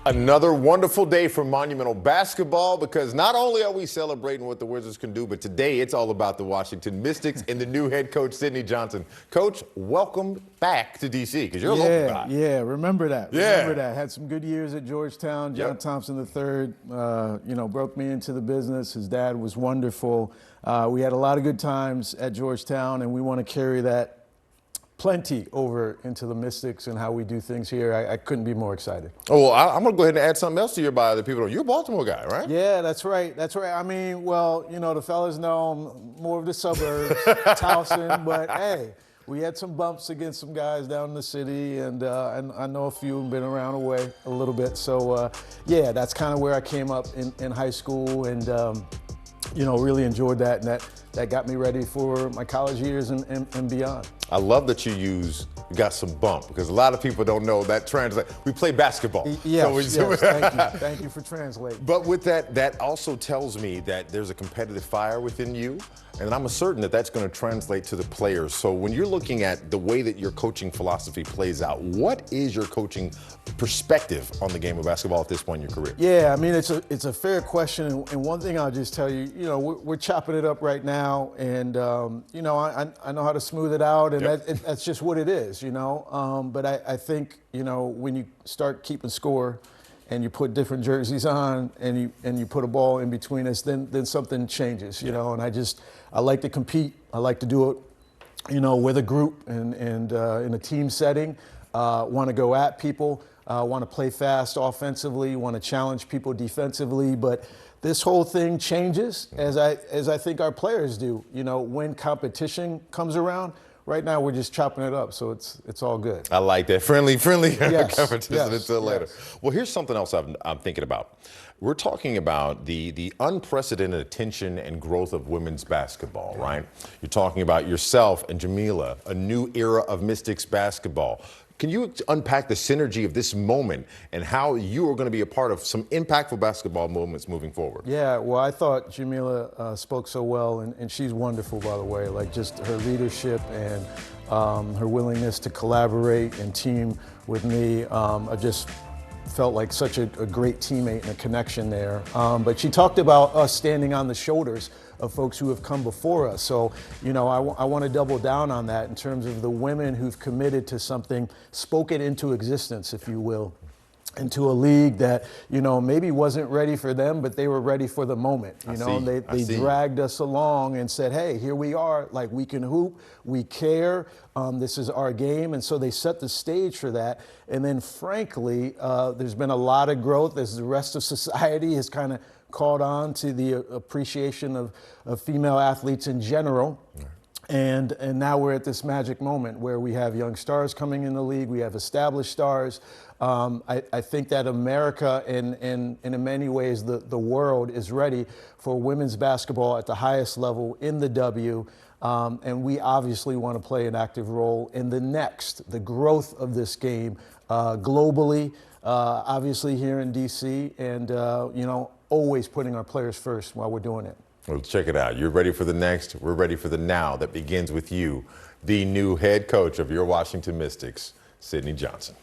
Another wonderful day for Monumental basketball, because not only are we celebrating what the Wizards can do, but today it's all about the Washington Mystics and the new head coach, Sydney Johnson. Coach, welcome back to D.C. because you're a local guy. Yeah, remember that. Yeah. Remember that. Had some good years at Georgetown. John Thompson III, broke me into the business. His dad was wonderful. We had a lot of good times at Georgetown, and we want to carry that plenty over into the Mystics and how we do things here. I couldn't be more excited. Oh, well, I'm going to go ahead and add something else to your bio that people don't. You're a Baltimore guy, right? Yeah, that's right. That's right. I mean, well, the fellas know I'm more of the suburbs, Towson, but hey, we had some bumps against some guys down in the city, and I know a few have been around away a little bit. So, yeah, that's kind of where I came up in high school, and, really enjoyed that, and that got me ready for my college years and beyond. I love that you got some bump, because a lot of people don't know that translates. We play basketball. Yes, thank you. Thank you for translating. But with that also tells me that there's a competitive fire within you, and I'm certain that that's going to translate to the players. So when you're looking at the way that your coaching philosophy plays out, what is your coaching perspective on the game of basketball at this point in your career? Yeah, I mean, it's a fair question, and one thing I'll just tell you, we're chopping it up right now, and I know how to smooth it out, and that's just what it is, But I think, when you start keeping score and you put different jerseys on and you put a ball in between us, then something changes, and I like to compete. I like to do it, with a group and in a team setting. Want to go at people, want to play fast offensively, want to challenge people defensively, but this whole thing changes as I think our players do. When competition comes around. Right now, we're just chopping it up, so it's all good. I like that. Friendly yes, competition until later. Well, here's something else I'm thinking about. We're talking about the unprecedented attention and growth of women's basketball, right? You're talking about yourself and Jamila, a new era of Mystics basketball. Can you unpack the synergy of this moment and how you are going to be a part of some impactful basketball moments moving forward? Yeah, well, I thought Jamila spoke so well, and she's wonderful, by the way. Like, just her leadership and her willingness to collaborate and team with me. I just felt like such a great teammate and a connection there. But she talked about us standing on the shoulders of folks who have come before us. So, I want to double down on that in terms of the women who've committed to something, spoken into existence, if you will, into a league that, maybe wasn't ready for them, but they were ready for the moment. They dragged us along and said, hey, here we are, like, we can hoop, we care, this is our game. And so they set the stage for that. And then frankly, there's been a lot of growth as the rest of society has kind of caught on to the appreciation of female athletes in general. Right. And now we're at this magic moment where we have young stars coming in the league, we have established stars. I think that America and in many ways the world is ready for women's basketball at the highest level in the W. And we obviously want to play an active role in the growth of this game globally, obviously here in D.C. and, always putting our players first while we're doing it. Well, check it out. You're ready for the next. We're ready for the now that begins with you, the new head coach of your Washington Mystics, Sydney Johnson.